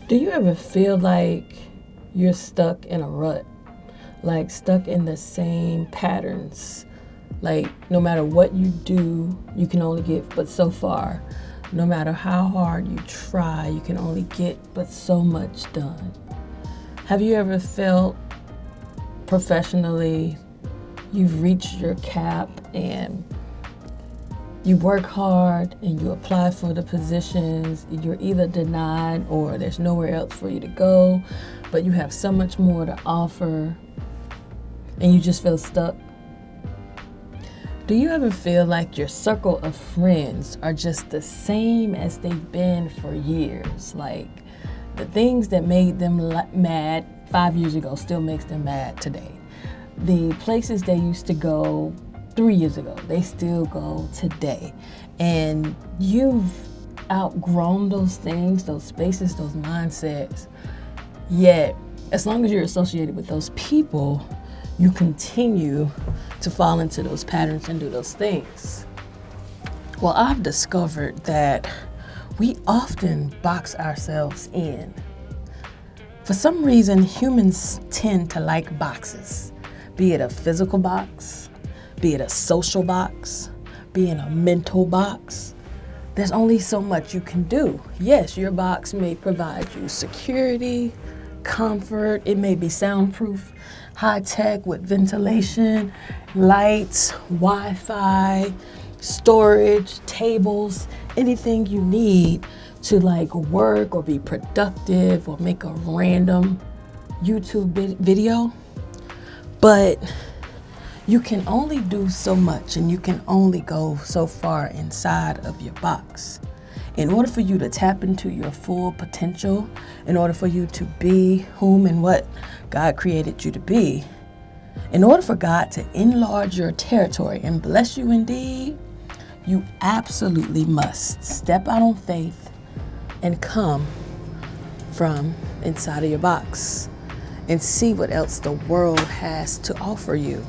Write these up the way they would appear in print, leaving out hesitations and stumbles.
Do you ever feel like you're stuck in a rut? Like stuck in the same patterns? Like no matter what you do, you can only get but so far. No matter how hard you try, you can only get but so much done. Have you ever felt professionally you've reached your cap and you work hard and you apply for the positions, you're either denied or there's nowhere else for you to go, but you have so much more to offer and you just feel stuck? Do you ever feel like your circle of friends are just the same as they've been for years? Like the things that made them mad 5 years ago still makes them mad today. The places they used to go 3 years ago, they still go today. And you've outgrown those things, those spaces, those mindsets. Yet, as long as you're associated with those people, you continue to fall into those patterns and do those things. Well, I've discovered that we often box ourselves in. For some reason, humans tend to like boxes, be it a physical box, be it a social box, be it a mental box. There's only so much you can do. Yes, your box may provide you security, comfort, it may be soundproof, high tech with ventilation, lights, Wi-Fi, storage, tables, anything you need to like work or be productive or make a random YouTube video. But you can only do so much and you can only go so far inside of your box. In order for you to tap into your full potential, in order for you to be whom and what God created you to be, in order for God to enlarge your territory and bless you indeed, you absolutely must step out on faith and come from inside of your box and see what else the world has to offer you.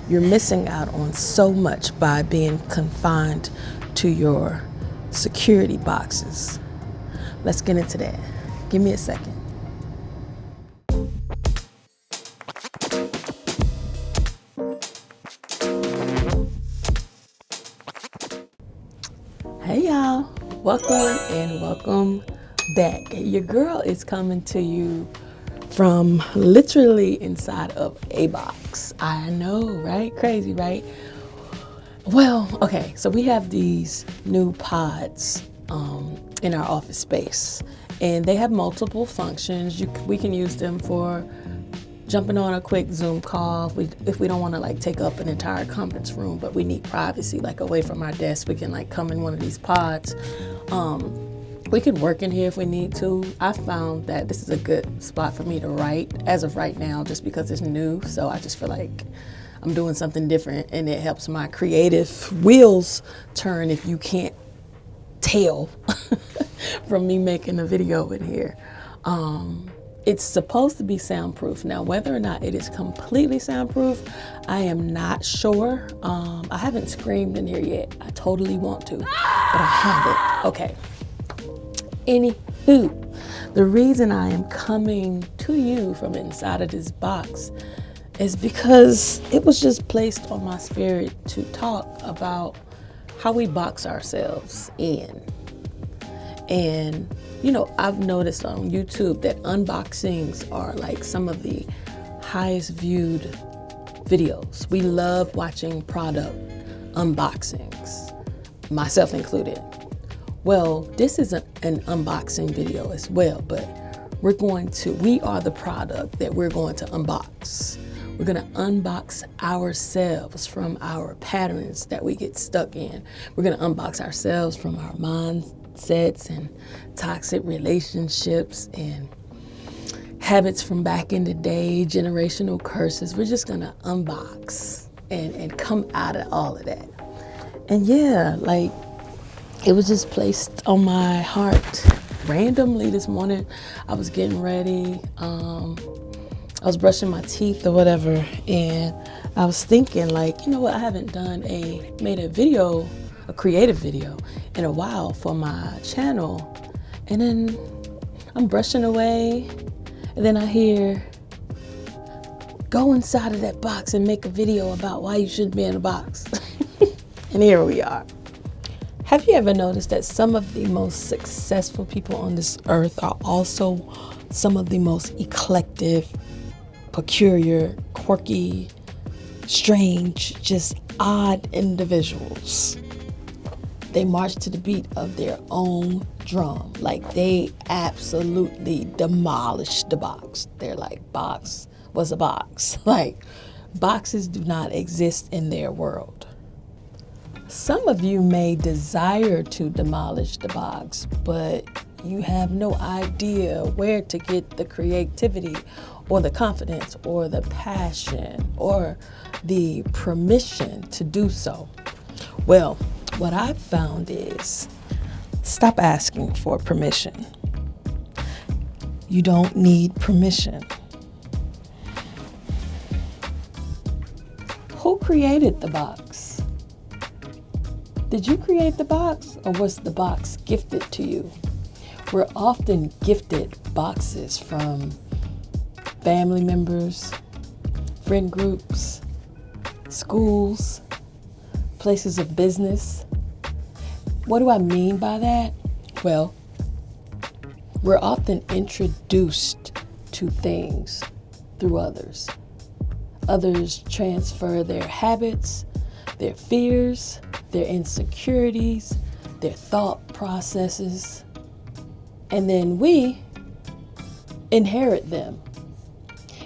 You're missing out on so much by being confined to your security boxes. Let's get into that. Give me a second. Hey y'all, welcome back. Your girl is coming to you from literally inside of a box. I know, right? Crazy, right? Well, okay, so we have these new pods in our office space, and they have multiple functions. We can use them for jumping on a quick Zoom call if we don't want to like take up an entire conference room, but we need privacy, like away from our desk. We can like come in one of these pods. We can work in here if we need to. I found that this is a good spot for me to write as of right now, just because it's new. So I just feel like I'm doing something different, and it helps my creative wheels turn, if you can't tell from me making a video in here. It's supposed to be soundproof. Now, whether or not it is completely soundproof, I am not sure. I haven't screamed in here yet. I totally want to, but I haven't. Okay. Anywho, the reason I am coming to you from inside of this box is because it was just placed on my spirit to talk about how we box ourselves in. And, you know, I've noticed on YouTube that unboxings are like some of the highest viewed videos. We love watching product unboxings, myself included. Well, this is an unboxing video as well, but we are the product that we're going to unbox. We're going to unbox ourselves from our patterns that we get stuck in. We're going to unbox ourselves from our mindsets and toxic relationships and habits from back in the day, generational curses. We're just going to unbox and come out of all of that. And yeah, like, it was just placed on my heart randomly this morning. I was getting ready. I was brushing my teeth or whatever, and I was thinking, like, you know what? I haven't made a creative video in a while for my channel. And then I'm brushing away, and then I hear, go inside of that box and make a video about why you shouldn't be in a box. And here we are. Have you ever noticed that some of the most successful people on this earth are also some of the most eclectic, peculiar, quirky, strange, just odd individuals? They march to the beat of their own drum. Like they absolutely demolished the box. They're like, box was a box. Like boxes do not exist in their world. Some of you may desire to demolish the box, but you have no idea where to get the creativity or the confidence or the passion or the permission to do so. Well, what I've found is stop asking for permission. You don't need permission. Who created the box? Did you create the box, or was the box gifted to you? We're often gifted boxes from family members, friend groups, schools, places of business. What do I mean by that? Well, we're often introduced to things through others. Others transfer their habits, their fears, their insecurities, their thought processes, and then we inherit them.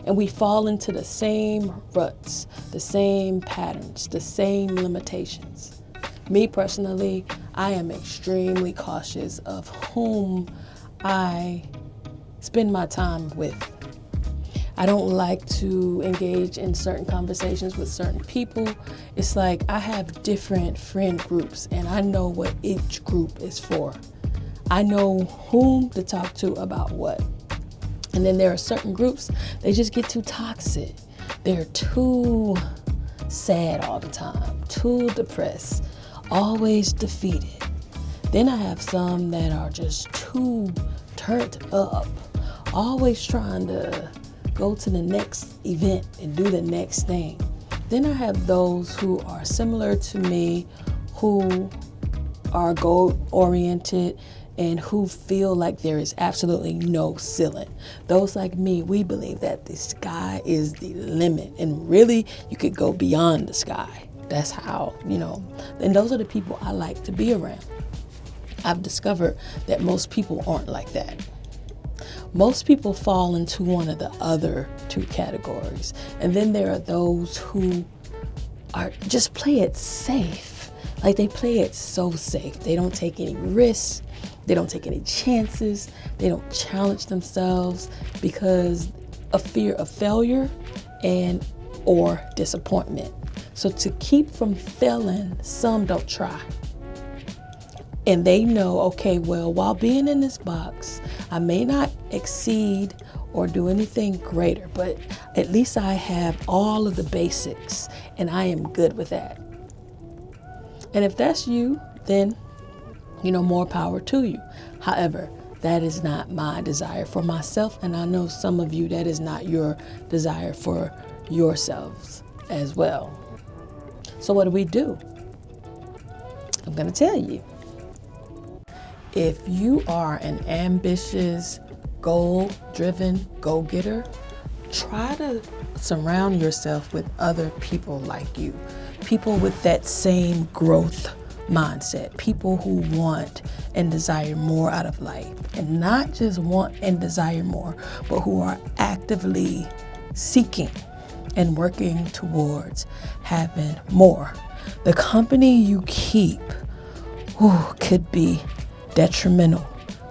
And we fall into the same ruts, the same patterns, the same limitations. Me personally, I am extremely cautious of whom I spend my time with. I don't like to engage in certain conversations with certain people. It's like I have different friend groups and I know what each group is for. I know whom to talk to about what. And then there are certain groups, they just get too toxic. They're too sad all the time, too depressed, always defeated. Then I have some that are just too turned up, always trying to go to the next event and do the next thing. Then I have those who are similar to me, who are goal-oriented and who feel like there is absolutely no ceiling. Those like me, we believe that the sky is the limit, and really you could go beyond the sky. That's how, and those are the people I like to be around. I've discovered that most people aren't like that. Most people fall into one of the other two categories. And then there are those who are just play it safe. Like they play it so safe. They don't take any risks. They don't take any chances. They don't challenge themselves because of fear of failure and or disappointment. So to keep from failing, some don't try. And they know, okay, well, while being in this box, I may not exceed or do anything greater, but at least I have all of the basics and I am good with that. And if that's you, then, more power to you. However, that is not my desire for myself. And I know some of you, that is not your desire for yourselves as well. So what do? I'm going to tell you. If you are an ambitious, goal-driven go-getter, try to surround yourself with other people like you, people with that same growth mindset, people who want and desire more out of life, and not just want and desire more, but who are actively seeking and working towards having more. The company you keep could be detrimental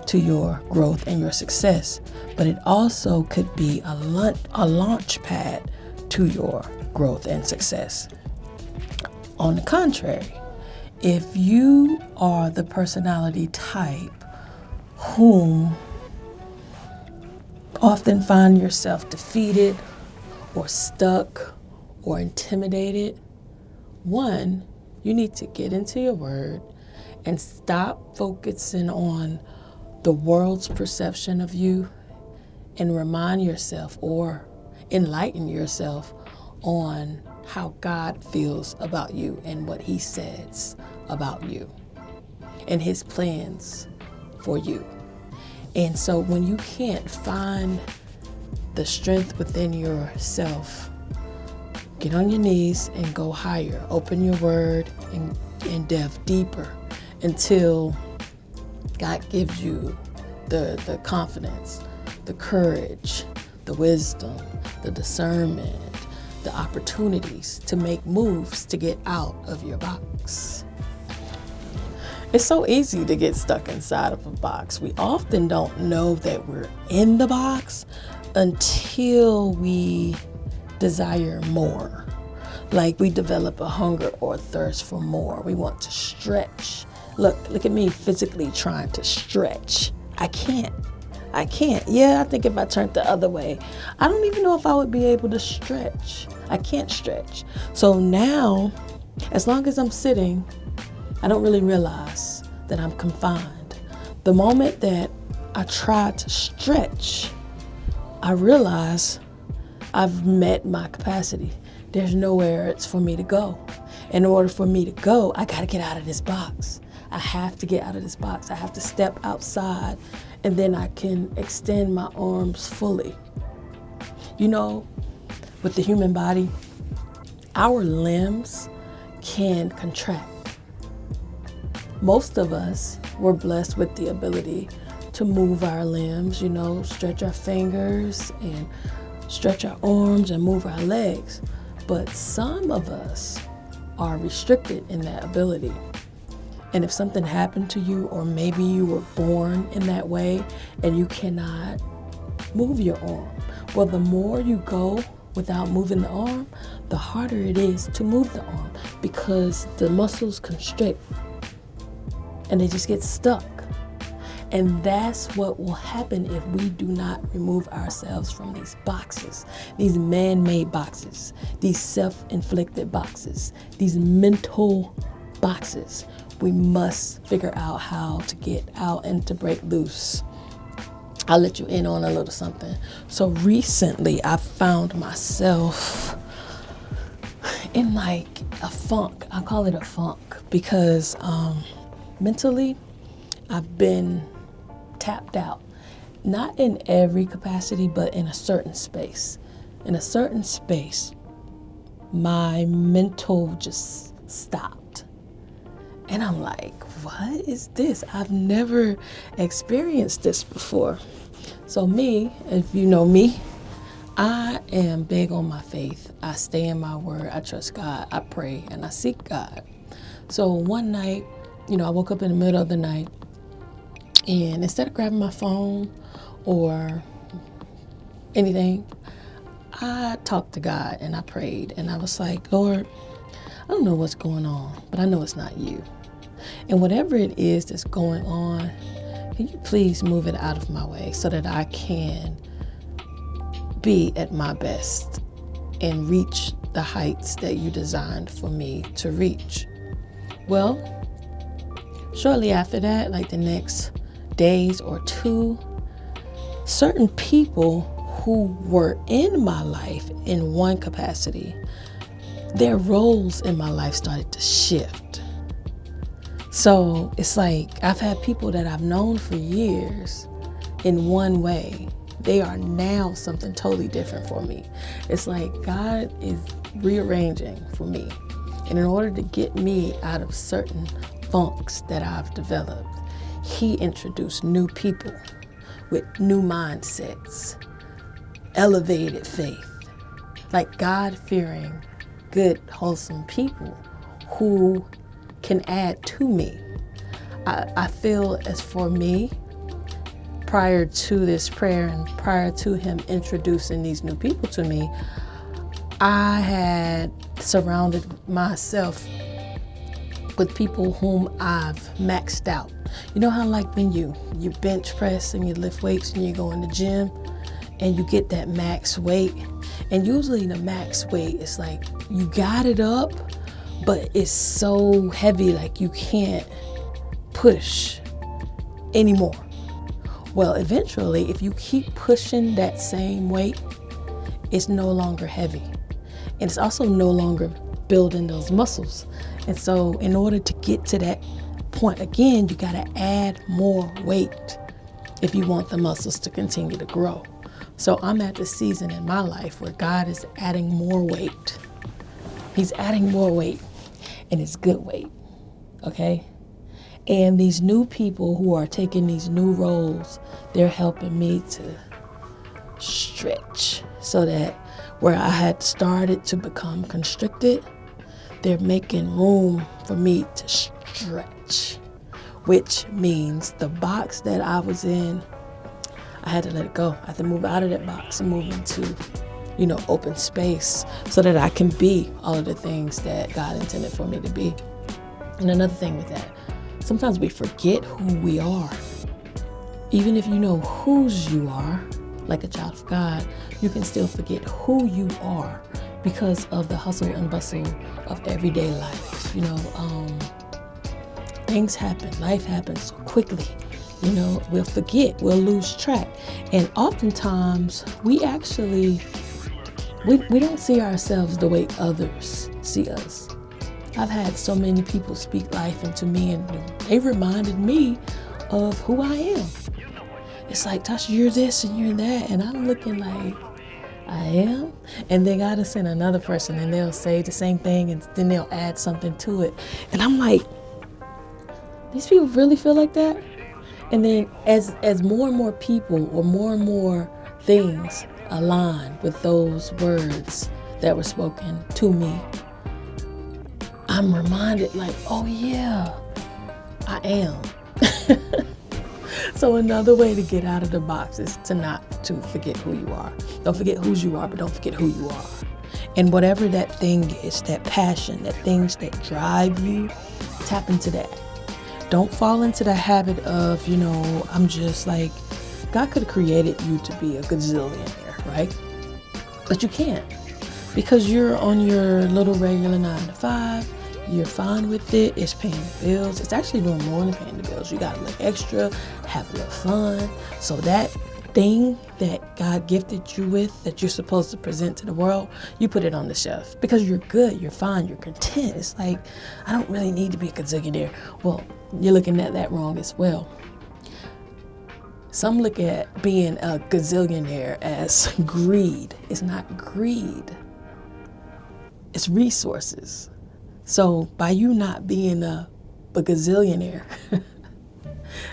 to your growth and your success, but it also could be a launch pad to your growth and success. On the contrary, if you are the personality type whom often find yourself defeated or stuck or intimidated, one, you need to get into your word and stop focusing on the world's perception of you and remind yourself or enlighten yourself on how God feels about you and what He says about you and His plans for you. And so when you can't find the strength within yourself, get on your knees and go higher. Open your word and delve deeper until God gives you the confidence, the courage, the wisdom, the discernment, the opportunities to make moves to get out of your box. It's so easy to get stuck inside of a box. We often don't know that we're in the box until we desire more. Like we develop a hunger or a thirst for more. We want to stretch. Look at me physically trying to stretch. I can't. Yeah, I think if I turned the other way, I don't even know if I would be able to stretch. I can't stretch. So now, as long as I'm sitting, I don't really realize that I'm confined. The moment that I try to stretch, I realize I've met my capacity. There's nowhere else for me to go. In order for me to go, I gotta get out of this box. I have to get out of this box. I have to step outside, and then I can extend my arms fully. You know, with the human body, our limbs can contract. Most of us were blessed with the ability to move our limbs, stretch our fingers and stretch our arms and move our legs. But some of us are restricted in that ability. And if something happened to you, or maybe you were born in that way and you cannot move your arm, well, the more you go without moving the arm, the harder it is to move the arm because the muscles constrict and they just get stuck. And that's what will happen if we do not remove ourselves from these boxes, these man-made boxes, these self-inflicted boxes, these mental boxes. We must figure out how to get out and to break loose. I'll let you in on a little something. So recently I found myself in like a funk. I call it a funk because mentally I've been tapped out. Not in every capacity, but in a certain space. In a certain space, my mental just stopped. And I'm like, what is this? I've never experienced this before. So me, if you know me, I am big on my faith. I stay in my word. I trust God. I pray and I seek God. So one night, I woke up in the middle of the night, and instead of grabbing my phone or anything, I talked to God and I prayed and I was like, Lord, I don't know what's going on, but I know it's not you. And whatever it is that's going on, can you please move it out of my way so that I can be at my best and reach the heights that you designed for me to reach? Well, shortly after that, like the next days or two, certain people who were in my life in one capacity, their roles in my life started to shift. So it's like I've had people that I've known for years in one way. They are now something totally different for me. It's like God is rearranging for me. And in order to get me out of certain funks that I've developed, He introduced new people with new mindsets, elevated faith, like God-fearing, good, wholesome people who can add to me. I feel as for me, prior to this prayer and prior to Him introducing these new people to me, I had surrounded myself with people whom I've maxed out. You know how like when you bench press and you lift weights and you go in the gym and you get that max weight, and usually the max weight is like you got it up, but it's so heavy like you can't push anymore. Well, eventually, if you keep pushing that same weight, it's no longer heavy. And it's also no longer building those muscles. And so in order to get to that point again, you got to add more weight if you want the muscles to continue to grow. So I'm at the season in my life where God is adding more weight. He's adding more weight, and it's good weight, okay? And these new people who are taking these new roles, they're helping me to stretch so that where I had started to become constricted, they're making room for me to stretch, which means the box that I was in, I had to let it go. I had to move out of that box and move into, open space so that I can be all of the things that God intended for me to be. And another thing with that, sometimes we forget who we are. Even if you know whose you are, like a child of God, you can still forget who you are because of the hustle and bustle of everyday life. Things happen, life happens so quickly. We'll forget, we'll lose track. And oftentimes we actually, we don't see ourselves the way others see us. I've had so many people speak life into me, and they reminded me of who I am. It's like, Tasha, you're this and you're that. And I'm looking like, I am? And then God will send another person and they'll say the same thing and then they'll add something to it. And I'm like, these people really feel like that? And then as more and more people or more and more things align with those words that were spoken to me, I'm reminded like, oh yeah, I am. So another way to get out of the box is to forget who you are. Don't forget whose you are, but don't forget who you are. And whatever that thing is, that passion, that things that drive you, tap into that. Don't fall into the habit of, I'm just like, God could have created you to be a gazillionaire, right? But you can't, because you're on your little regular 9 to 5. You're fine with it. It's paying the bills. It's actually doing more than paying the bills. You got a little extra, have a little fun. So that thing that God gifted you with, that you're supposed to present to the world, you put it on the shelf because you're good, you're fine, you're content. It's like, I don't really need to be a gazillionaire. Well, you're looking at that wrong as well. Some look at being a gazillionaire as greed. It's not greed. It's resources. So by you not being a gazillionaire,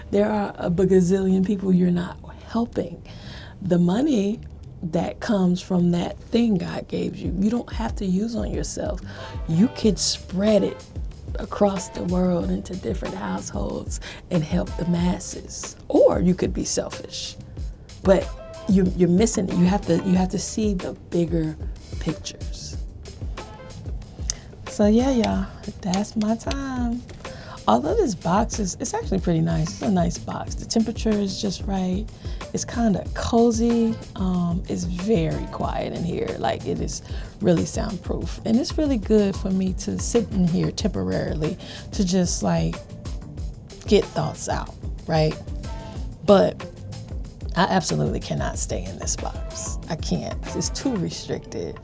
there are a bagazillion people you're not helping. The money that comes from that thing God gave you, you don't have to use on yourself. You could spread it across the world into different households and help the masses. Or you could be selfish, but you're missing it. You have to see the bigger pictures. So yeah, y'all, that's my time. Although this box it's actually pretty nice. It's a nice box. The temperature is just right. It's kind of cozy. It's very quiet in here. Like, it is really soundproof. And it's really good for me to sit in here temporarily to just like get thoughts out, right? But I absolutely cannot stay in this box. I can't. It's too restricted.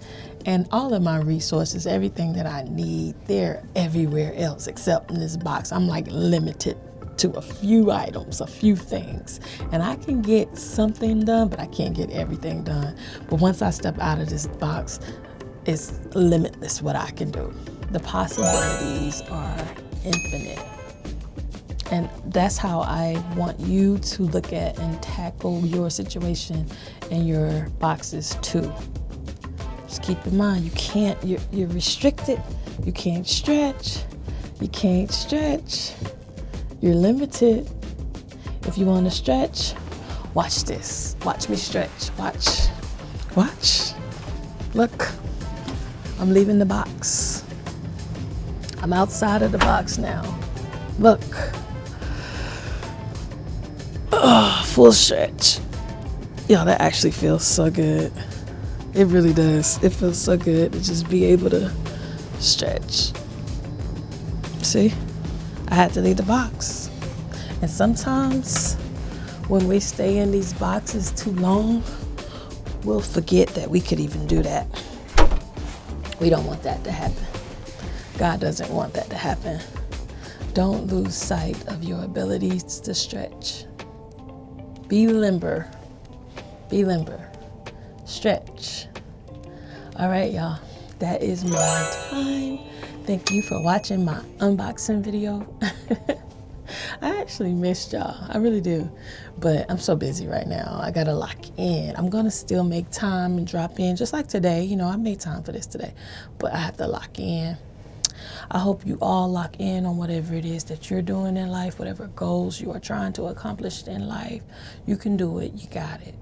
And all of my resources, everything that I need, they're everywhere else except in this box. I'm like limited to a few items, a few things. And I can get something done, but I can't get everything done. But once I step out of this box, it's limitless what I can do. The possibilities are infinite. And that's how I want you to look at and tackle your situation and your boxes too. Just keep in mind, you're restricted. You can't stretch. You're limited. If you want to stretch, watch this. Watch me stretch. Watch. Look, I'm leaving the box. I'm outside of the box now. Look. Full stretch. Yo, that actually feels so good. It really does. It feels so good to just be able to stretch. See, I had to leave the box. And sometimes when we stay in these boxes too long, we'll forget that we could even do that. We don't want that to happen. God doesn't want that to happen. Don't lose sight of your abilities to stretch. Be limber. Be limber. Stretch. All right, y'all. That is my time. Thank you for watching my unboxing video. I actually missed y'all. I really do. But I'm so busy right now. I gotta lock in. I'm gonna still make time and drop in just like today. You know, I made time for this today, but I have to lock in. I hope you all lock in on whatever it is that you're doing in life, whatever goals you are trying to accomplish in life. You can do it. You got it.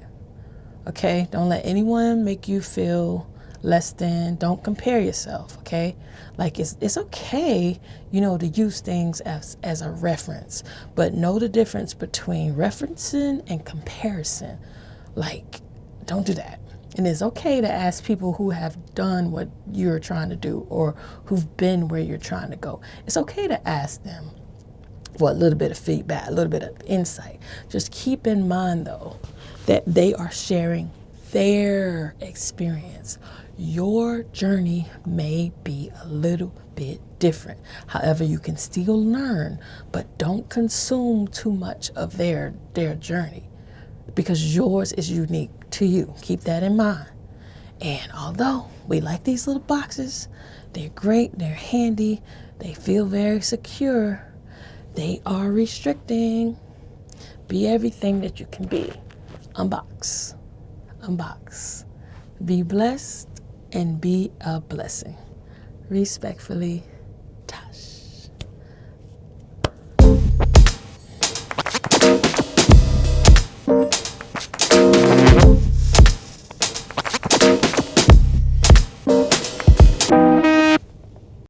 Okay? Don't let anyone make you feel less than. Don't compare yourself, okay? Like it's okay, you know, to use things as a reference, but know the difference between referencing and comparison. Like, don't do that. And it's okay to ask people who have done what you're trying to do or who've been where you're trying to go. It's okay to ask them for a little bit of feedback, a little bit of insight. Just keep in mind, though, that they are sharing their experience. Your journey may be a little bit different. However, you can still learn, but don't consume too much of their journey, because yours is unique to you. Keep that in mind. And although we like these little boxes, they're great, they're handy, they feel very secure, they are restricting. Be everything that you can be. Unbox. Unbox. Be blessed and be a blessing. Respectfully,